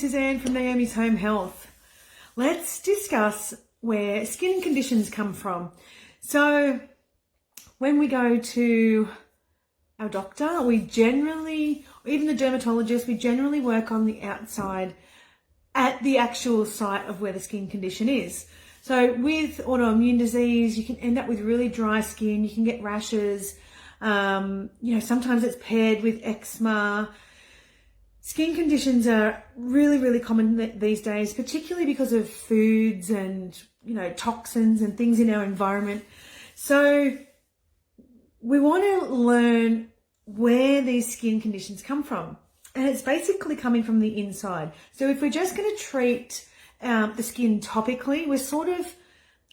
Suzanne from Naomi's Home Health. Let's discuss where skin conditions come from. So when we go to our doctor, we generally, or even the dermatologist, we generally work on the outside at the actual site of where the skin condition is. So with autoimmune disease, you can end up with really dry skin, you can get rashes, sometimes it's paired with eczema. Skin conditions are really common these days, particularly because of foods and, toxins and things in our environment. So we want to learn where these skin conditions come from. And it's basically coming from the inside. So if we're just going to treat the skin topically, we're sort of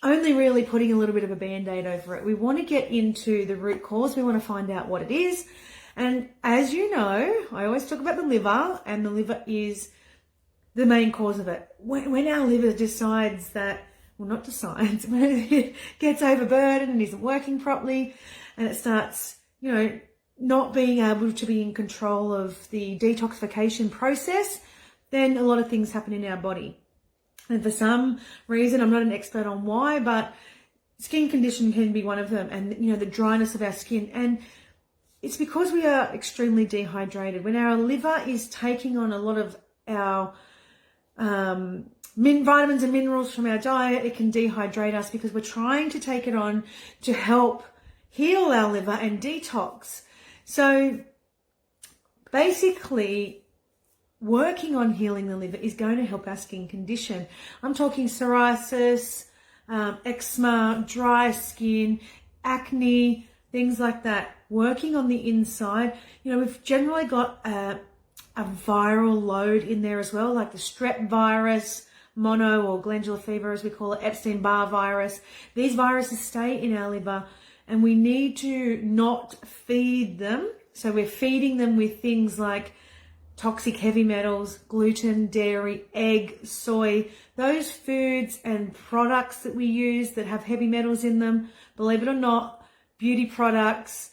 only really putting a little bit of a band-aid over it. We want to get into the root cause. We want to find out what it is. And as you know, I always talk about the liver, and the liver is the main cause of it. When our liver decides that, well, not decides, when it gets overburdened and isn't working properly, and it starts, not being able to be in control of the detoxification process, then a lot of things happen in our body. And for some reason, I'm not an expert on why, but skin condition can be one of them, and, the dryness of our skin. And it's because we are extremely dehydrated. When our liver is taking on a lot of our vitamins and minerals from our diet, it can dehydrate us because we're trying to take it on to help heal our liver and detox. So basically, working on healing the liver is going to help our skin condition. I'm talking psoriasis, eczema, dry skin, acne, things like that. Working on the inside, we've generally got a viral load in there as well, like the strep virus, mono or glandular fever as we call it, Epstein-Barr virus. These viruses stay in our liver, and we need to not feed them. So we're feeding them with things like toxic heavy metals, gluten, dairy, egg, soy, those foods and products that we use that have heavy metals in them. Believe it or not, beauty products,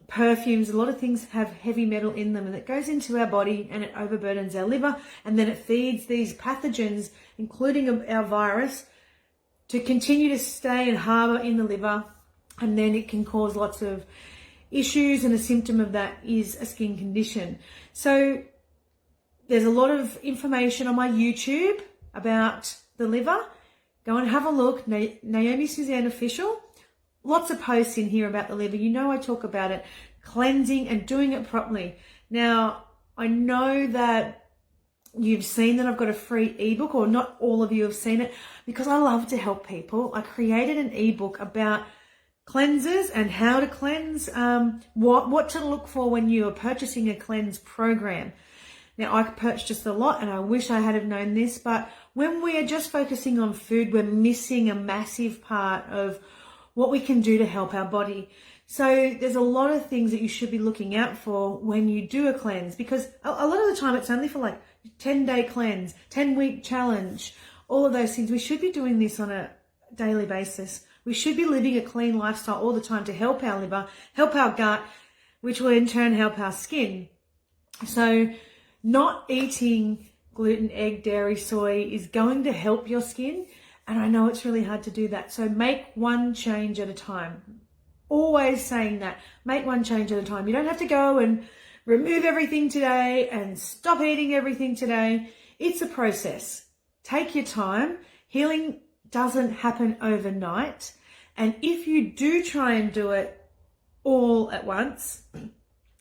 perfumes, a lot of things have heavy metal in them, and it goes into our body and it overburdens our liver, and then it feeds these pathogens, including our virus, to continue to stay and harbour in the liver, and then it can cause lots of issues, and a symptom of that is a skin condition. So there's a lot of information on my YouTube about the liver. Go and have a look, Naomi Suzanne Official. Lots of posts in here about the liver. I talk about it, cleansing and doing it properly. Now, I know that you've seen that I've got a free ebook, or not all of you have seen it, because I love to help people. I created an ebook about cleansers and how to cleanse, what to look for when you are purchasing a cleanse program. Now, I purchased a lot, and I wish I had have known this, but when we are just focusing on food, we're missing a massive part of what we can do to help our body. So there's a lot of things that you should be looking out for when you do a cleanse, because a lot of the time it's only for like 10-day cleanse, 10-week challenge, all of those things. We should be doing this on a daily basis. We should be living a clean lifestyle all the time to help our liver, help our gut, which will in turn help our skin. So not eating gluten, egg, dairy, soy is going to help your skin. And I know it's really hard to do that. So make one change at a time. Always saying that. Make one change at a time. You don't have to go and remove everything today and stop eating everything today. It's a process. Take your time. Healing doesn't happen overnight. And if you do try and do it all at once,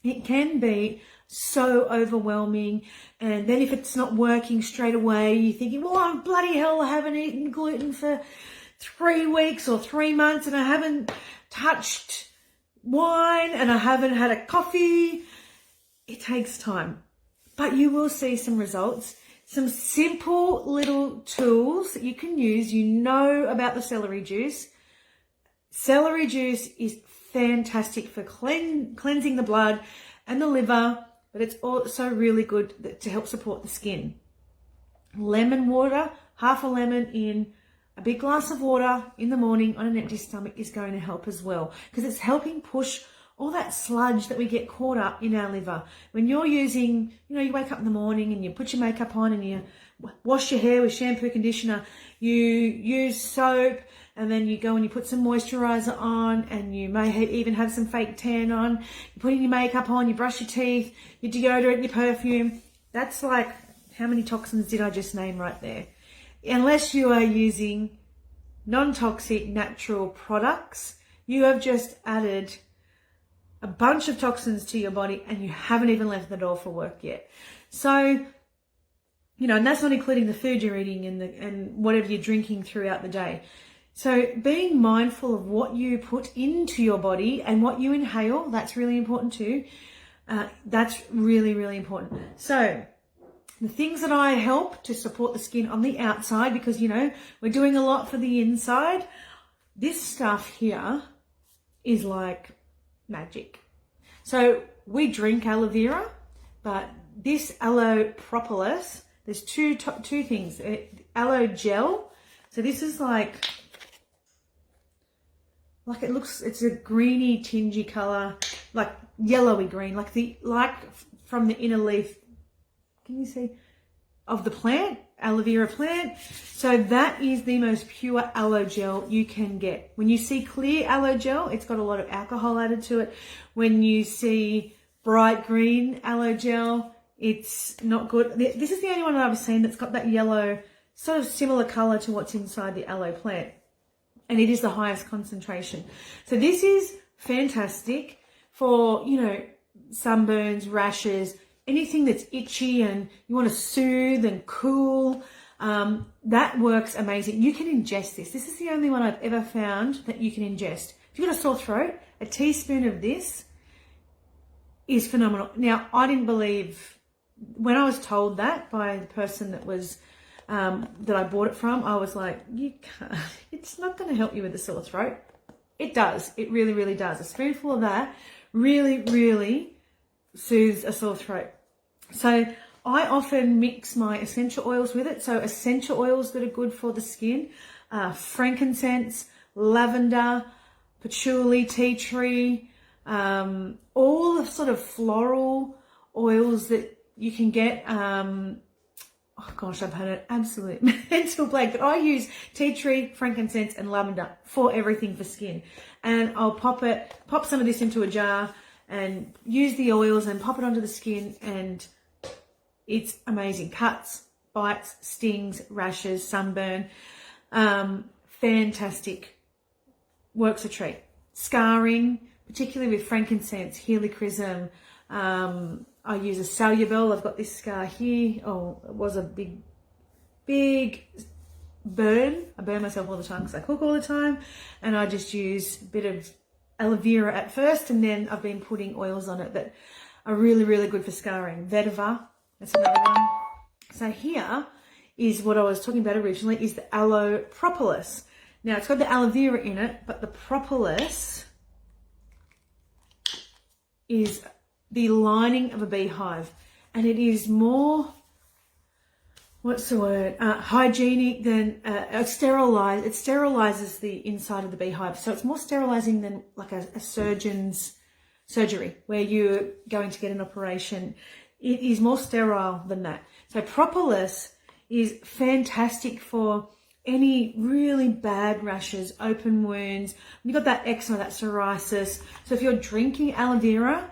it can be so overwhelming. And then if it's not working straight away, you're thinking, well, I'm bloody hell, I haven't eaten gluten for 3 weeks or 3 months, and I haven't touched wine, and I haven't had a coffee. It takes time, but you will see some results. Some simple little tools that you can use. About the celery juice. Celery juice is fantastic for cleansing the blood and the liver, but it's also really good to help support the skin. Lemon water, half a lemon in a big glass of water in the morning on an empty stomach is going to help as well, because it's helping push all that sludge that we get caught up in our liver. When you're using, you wake up in the morning and you put your makeup on and you wash your hair with shampoo, conditioner, you use soap, and then you go and you put some moisturizer on, and you may even have some fake tan on. You put your makeup on, you brush your teeth, your deodorant, your perfume. That's like, how many toxins did I just name right there? Unless you are using non-toxic natural products, you have just added a bunch of toxins to your body and you haven't even left the door for work yet. So, and that's not including the food you're eating and whatever you're drinking throughout the day. So being mindful of what you put into your body and what you inhale, that's really important too. That's really, really important. So the things that I help to support the skin on the outside, because, we're doing a lot for the inside. This stuff here is like magic. So we drink aloe vera, but this Aloe Propolis, there's two things. Aloe gel. So this is like it's a greeny, tingy color, like yellowy green, like from the inner leaf. Can you see? Of the plant, aloe vera plant. So that is the most pure aloe gel you can get. When you see clear aloe gel, it's got a lot of alcohol added to it. When you see bright green aloe gel, it's not good. This is the only one that I've seen that's got that yellow, sort of similar color to what's inside the aloe plant. And it is the highest concentration. So this is fantastic for, sunburns, rashes, anything that's itchy and you want to soothe and cool. That works amazing. You can ingest this. This is the only one I've ever found that you can ingest. If you've got a sore throat, a teaspoon of this is phenomenal. Now, I didn't believe, when I was told that by the person that was that I bought it from, I was like, you can't, it's not going to help you with the sore throat. It does. It really, really does. A spoonful of that really, really soothes a sore throat. So I often mix my essential oils with it. So essential oils that are good for the skin, frankincense, lavender, patchouli, tea tree, all the sort of floral oils that you can get. Oh gosh, I've had an absolute mental blank, but I use tea tree, frankincense and lavender for everything for skin. And I'll pop some of this into a jar and use the oils and pop it onto the skin, and it's amazing. Cuts, bites, stings, rashes, sunburn. Fantastic. Works a treat. Scarring, particularly with frankincense, helichrysum. I use a Celery. I've got this scar here. Oh, it was a big burn. I burn myself all the time because I cook all the time. And I just use a bit of aloe vera at first, and then I've been putting oils on it that are really, really good for scarring. Vetiver, that's another one. So here is what I was talking about originally, is the Aloe Propolis. Now, it's got the aloe vera in it, but the propolis is the lining of a beehive, and it is more, what's the word, hygienic than sterilized. It sterilizes the inside of the beehive, so it's more sterilizing than like a surgeon's surgery where you're going to get an operation. It is more sterile than that. So propolis is fantastic for any really bad rashes, open wounds. You've got that eczema, that psoriasis. So if you're drinking aloe vera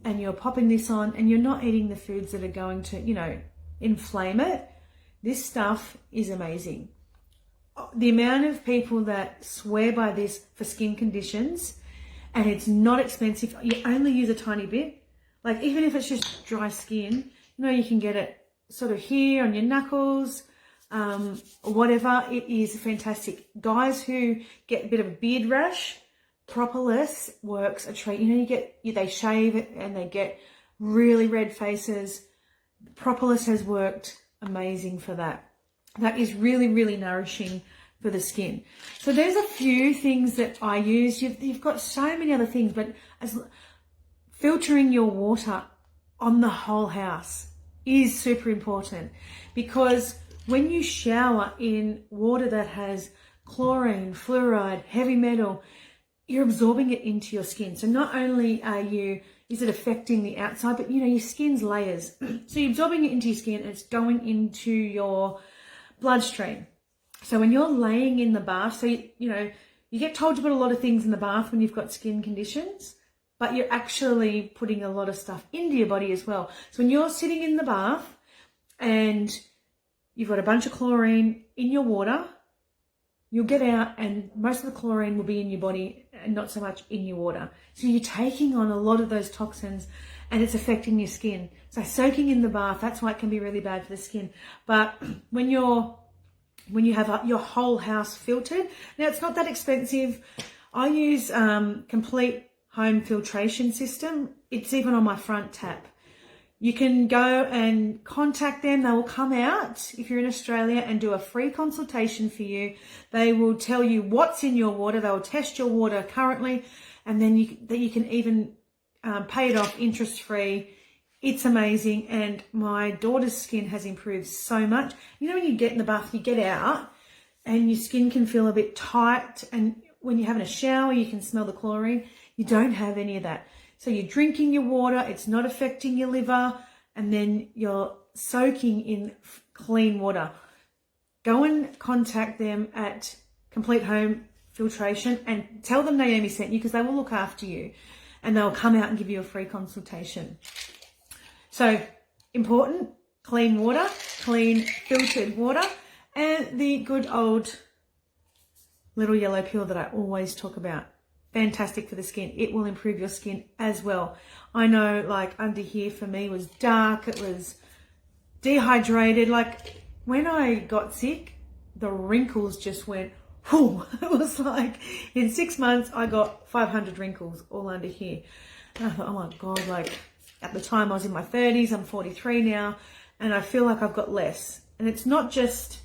and you're popping this on and you're not eating the foods that are going to, inflame it, this stuff is amazing. The amount of people that swear by this for skin conditions, and it's not expensive. You only use a tiny bit. Like even if it's just dry skin, you can get it sort of here on your knuckles, whatever. It is fantastic. Guys who get a bit of a beard rash, propolis works a treat. They shave it and they get really red faces. Propolis has worked amazing for that. That is really, really nourishing for the skin. So there's a few things that I use. You've got so many other things, but filtering your water on the whole house is super important, because when you shower in water that has chlorine, fluoride, heavy metal, you're absorbing it into your skin. So not only is it affecting the outside, but your skin's layers. So you're absorbing it into your skin and it's going into your bloodstream. So when you're laying in the bath, so you get told to put a lot of things in the bath when you've got skin conditions, but you're actually putting a lot of stuff into your body as well. So when you're sitting in the bath and you've got a bunch of chlorine in your water, you'll get out and most of the chlorine will be in your body and not so much in your water. So you're taking on a lot of those toxins and it's affecting your skin. So soaking in the bath, that's why it can be really bad for the skin. But when you have your whole house filtered, now it's not that expensive. I use Complete Home Filtration System. It's even on my front tap. You can go and contact them. They will come out if you're in Australia and do a free consultation for you. They will tell you what's in your water. They will test your water currently, and then you can even pay it off interest free. It's amazing, and my daughter's skin has improved so much. When you get in the bath, you get out, and your skin can feel a bit tight, and when you're having a shower, you can smell the chlorine. You don't have any of that. So you're drinking your water, it's not affecting your liver, and then you're soaking in clean water. Go and contact them at Complete Home Filtration and tell them Naomi sent you, because they will look after you and they'll come out and give you a free consultation. So important, clean water, clean filtered water, and the good old little yellow pill that I always talk about. Fantastic for the skin. It will improve your skin as well. I know, like, under here for me was dark. It was dehydrated. Like, when I got sick, the wrinkles just went, whoo. It was like, in 6 months, I got 500 wrinkles all under here. And I thought, oh my God, like, at the time I was in my 30s, I'm 43 now, and I feel like I've got less. And it's not just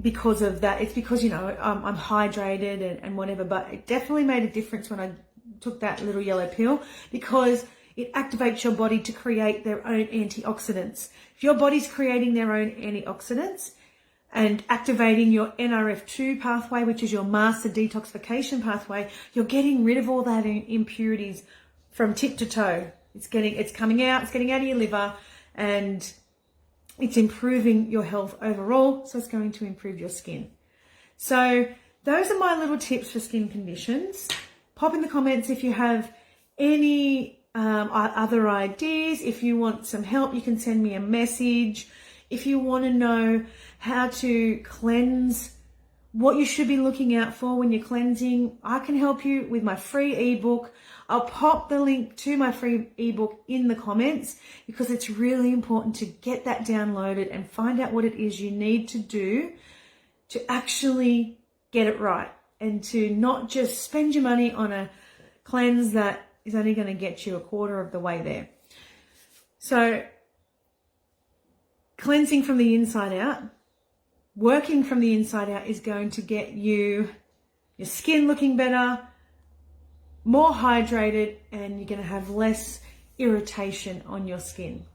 because of that, it's because I'm hydrated and whatever, but it definitely made a difference when I took that little yellow pill, because it activates your body to create their own antioxidants. If your body's creating their own antioxidants and activating your NRF2 pathway, which is your master detoxification pathway, you're getting rid of all that impurities from tip to toe. It's coming out, it's getting out of your liver, and it's improving your health overall, so it's going to improve your skin. So those are my little tips for skin conditions. Pop in the comments if you have any other ideas. If you want some help, you can send me a message. If you want to know how to cleanse, what you should be looking out for when you're cleansing, I can help you with my free ebook. I'll pop the link to my free ebook in the comments, because it's really important to get that downloaded and find out what it is you need to do to actually get it right, and to not just spend your money on a cleanse that is only going to get you a quarter of the way there. So cleansing from the inside out, working from the inside out, is going to get your skin looking better, more hydrated, and you're going to have less irritation on your skin.